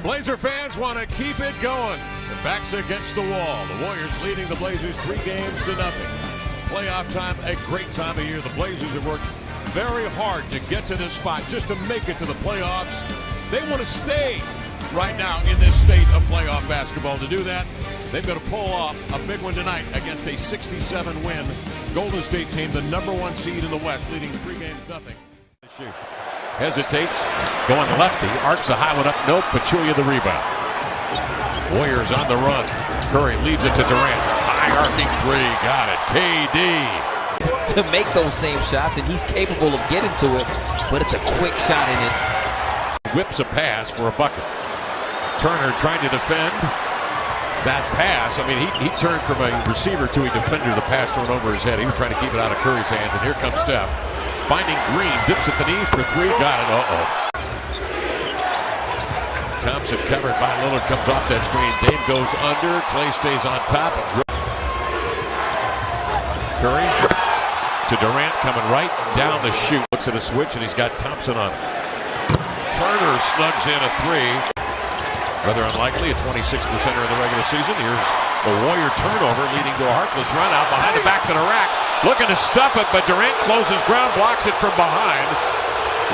Blazer fans want to keep it going. The back's against the wall. The Warriors leading the Blazers 3 games to nothing. Playoff time, a great time of year. The Blazers have worked very hard to get to this spot, just to make it to the playoffs. They want to stay right now in this state of playoff basketball. To do that, they've got to pull off a big one tonight against a 67-win Golden State team, the #1 seed in the West, leading 3 games to nothing. Shoot. Hesitates, going lefty, arcs a high one up, nope, Pachulia the rebound. Warriors on the run. Curry leaves it to Durant. High arcing 3, got it. KD. To make those same shots, and he's capable of getting to it, but it's a quick shot in it. Whips a pass for a bucket. Turner trying to defend that pass. I mean, he turned from a receiver to a defender. The pass thrown over his head. He was trying to keep it out of Curry's hands, and here comes Steph. Finding Green, dips at the knees for 3, got it. Thompson covered by Lillard, comes off that screen. Dame goes under, Clay stays on top. Curry to Durant, coming right down the chute. Looks at a switch, and he's got Thompson on. Turner snugs in a 3. Rather unlikely, a 26%er in the regular season. Here's a Warrior turnover, leading to a heartless run out behind the back to the rack. Looking to stuff it, but Durant closes ground, blocks it from behind.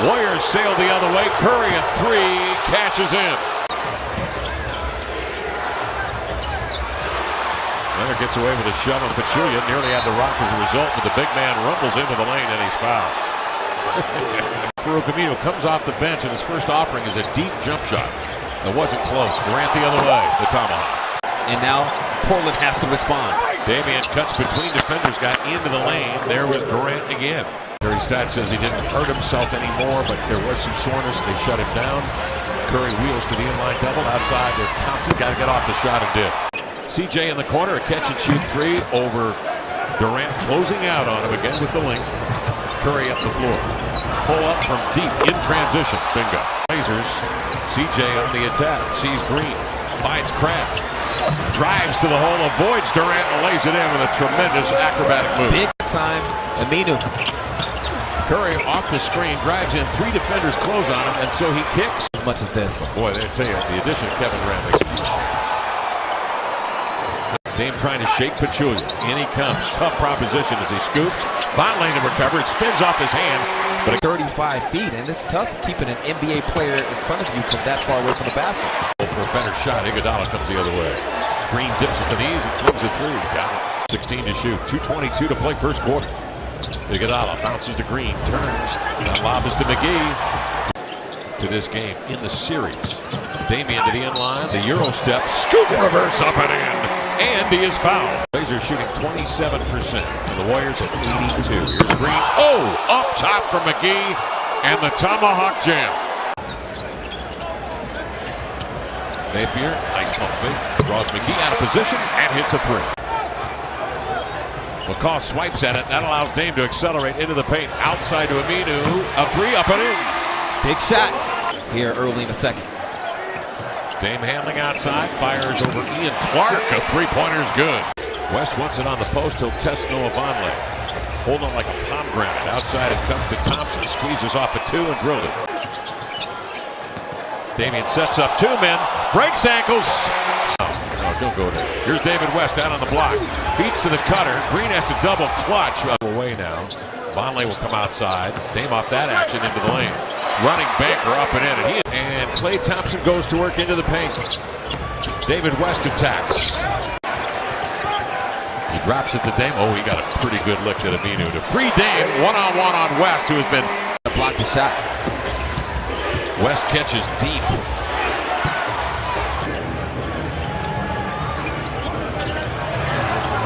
Warriors sail the other way. Curry a 3, cashes in. Leonard gets away with a shove on Pachulia. Nearly had the rock as a result, but the big man rumbles into the lane and he's fouled. Farouk Aminu comes off the bench, and his first offering is a deep jump shot. It wasn't close. Durant the other way, the tomahawk. And now Portland has to respond. Damian cuts between defenders, got into the lane. There was Durant again. Curry Stat says he didn't hurt himself anymore, but there was some soreness. They shut him down. Curry wheels to the inline double outside to Thompson. Got to get off the shot and did. CJ in the corner, a catch and shoot 3 over Durant, closing out on him again with the length. Curry up the floor. Pull up from deep in transition. Bingo. Blazers. CJ on the attack. Sees Green. Finds Kraft. Drives to the hole, avoids Durant, and lays it in with a tremendous acrobatic move. Big time Aminu. Curry off the screen, drives in, 3 defenders close on him, and so he kicks. As much as this. Boy, they tell you, the addition of Kevin Durant makes it. Dame trying to shake Pachulia. In he comes. Tough proposition as he scoops. Vonleh to recover. It spins off his hand. But 35 feet, and it's tough keeping an NBA player in front of you from that far away from the basket. For a better shot, Iguodala comes the other way. Green dips at the knees and flings a 3. Got it. 16 to shoot. 2:22 to play first quarter. Iguodala bounces to Green. Turns. That lob is to McGee. To this game in the series. Damian to the inline. The Euro step. Scoop reverse up and in. And he is fouled. Blazers shooting 27%. And the Warriors at 82. Here's Green. Oh! Up top from McGee. And the tomahawk jam. Napier, nice pump fake. Draws McGee out of position and hits a 3. McCaw swipes at it. That allows Dame to accelerate into the paint. Outside to Aminu. A 3 up and in. Big shot here early in the second. Dame handling outside. Fires over Ian Clark. A 3-pointer is good. West wants it on the post. He'll test Noah Vonleh. Holding on like a pomegranate. Outside it comes to Thompson. Squeezes off a 2 and drilled it. Damian sets up 2 men. Breaks ankles. Oh, don't go there. Here's David West out on the block. Feeds to the cutter. Green has to double clutch. Away now. Vonleh will come outside. Dame off that action into the lane. Running banker up and in. And Klay Thompson goes to work into the paint. David West attacks. He drops it to Dame. Oh, he got a pretty good lick at Aminu to free Dame. One-on-one on West, who has been blocked the shot. West catches deep.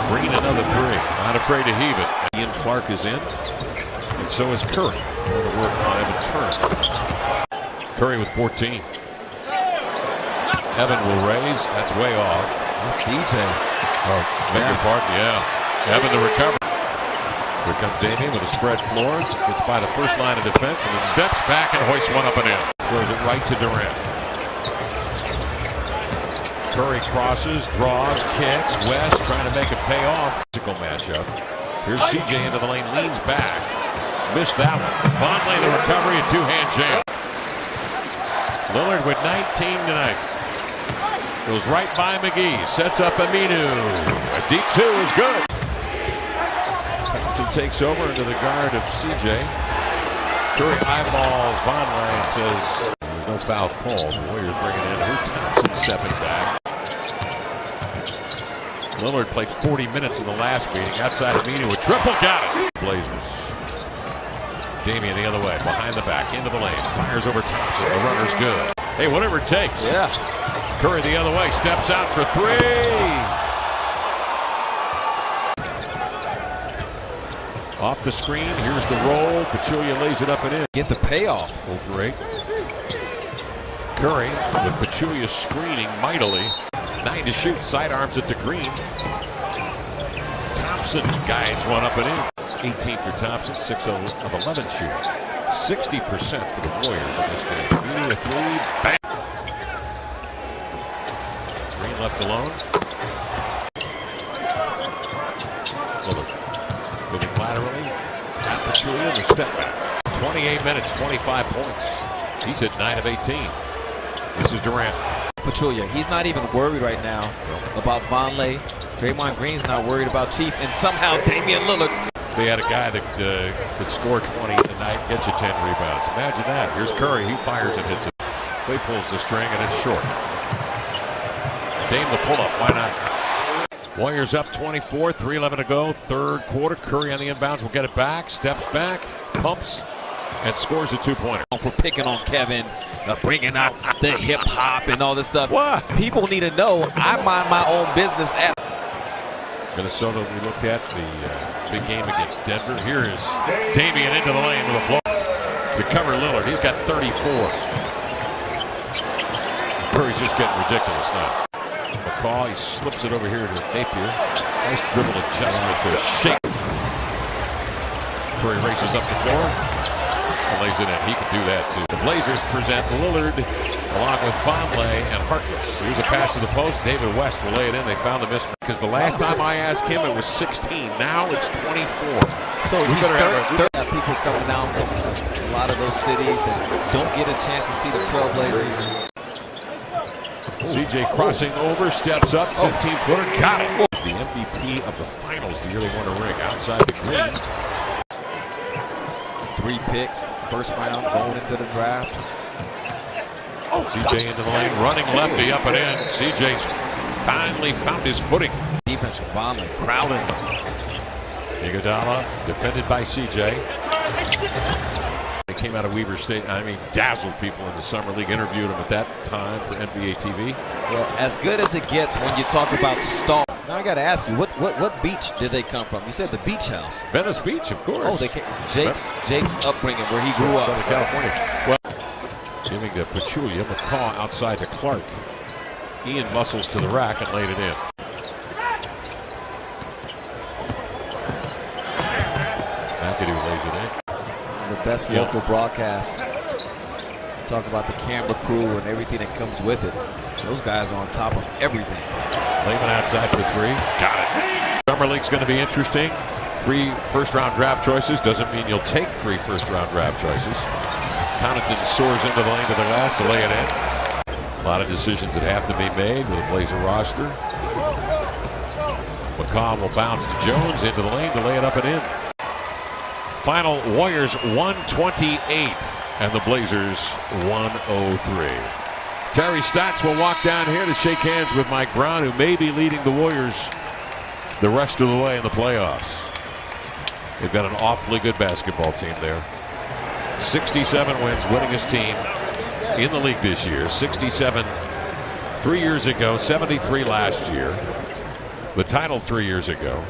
Green another 3. Not afraid to heave it. Ian Clark is in. And so is Curry. Going to work on Evan Turner. Curry with 14. Evan will raise. That's way off. That's CJ. Oh, beg your pardon, yeah. Evan the recovery. Here comes Damian with a spread floor. Gets by the first line of defense and then steps back and hoists one up and in. Throws it right to Durant. Curry crosses, draws, kicks. West trying to make it pay off. Physical matchup. Here's CJ into the lane, leans back. Missed that one. Vonleh the recovery, a 2-hand jam. Lillard with 19 tonight. Goes right by McGee. Sets up Aminu. A deep 2 is good. Thompson takes over into the guard of CJ. Curry eyeballs Vonleh and says there's no foul call. The Warriors bring it in. Here's Thompson stepping back. Lillard played 40 minutes in the last meeting. Outside Aminu, a triple, got it. Blazers. Damian the other way, behind the back, into the lane. Fires over Thompson. The runner's good. Hey, whatever it takes. Yeah. Curry the other way, steps out for 3. Off the screen, here's the roll. Pachulia lays it up and in. Get the payoff. 0-for-8. Curry with Pachulia screening mightily. 9 to shoot, sidearms at the green. Thompson guides one up and in. 18 for Thompson, 6 of 11 shooting. 60% for the Warriors in this game. Meaning a 3, bang. Green left alone. Lillard moving laterally. At Pachulia, the step back. 28 minutes, 25 points. He's hit 9 of 18. This is Durant. Pachulia, he's not even worried right now about Vonleh. Draymond Green's not worried about Chief, and somehow Damian Lillard. They had a guy that could score 20 tonight, get you 10 rebounds. Imagine that. Here's Curry. He fires and hits it. Clay pulls the string, and it's short. Dame the pull-up. Why not? Warriors up 24, 3:11 to go. Third quarter. Curry on the inbounds will get it back. Steps back, pumps, and scores a 2-pointer. For picking on Kevin, bringing out the hip-hop and all this stuff. What? People need to know I mind my own business. Minnesota, we looked at the big game against Denver. Here is Damian into the lane with a blow to cover Lillard. He's got 34. Curry's just getting ridiculous now. McCaw, he slips it over here to Napier. Nice dribble adjustment to shake. Curry races up the floor and lays it in. He can do that too. The Blazers present Lillard along with Vonleh and Harkless. Here's a pass to the post. David West will lay it in. They found the mismatch. Because the last time I asked him, it was 16. Now it's 24. So he's third. People coming down from a lot of those cities that don't get a chance to see the Trailblazers. CJ crossing over, steps up, 15-footer, got it. The MVP of the finals the year they won a ring outside the green. 3 picks, first round, going into the draft. CJ into the lane, running lefty up and in. CJ's finally found his footing. Defense from Vonleh, crowding. Iguodala defended by CJ. They came out of Weber State, dazzled people in the Summer League, interviewed him at that time for NBA TV. Well, as good as it gets when you talk about star. Now I got to ask you, what beach did they come from? You said the beach house. Venice Beach, of course. Oh, they came, Jake's upbringing, where he grew up. Southern California. Well, giving to Pachulia, McCaw outside to Clark. Ian muscles to the rack and laid it in. McAdoo lays it in. The best local broadcast. Talk about the camera crew and everything that comes with it. Those guys are on top of everything. Lehman outside for 3. Got it. Summer League's going to be interesting. 3 first-round draft choices doesn't mean you'll take 3 first-round draft choices. Connaughton soars into the lane to the glass to lay it in. A lot of decisions that have to be made with a Blazer roster. McCaw will bounce to Jones into the lane to lay it up and in. Final Warriors 128 and the Blazers 103. Terry Stotts will walk down here to shake hands with Mike Brown, who may be leading the Warriors the rest of the way in the playoffs. They've got an awfully good basketball team there. 67 wins, winningest team in the league this year. 67 3 years ago, 73 last year. The title 3 years ago.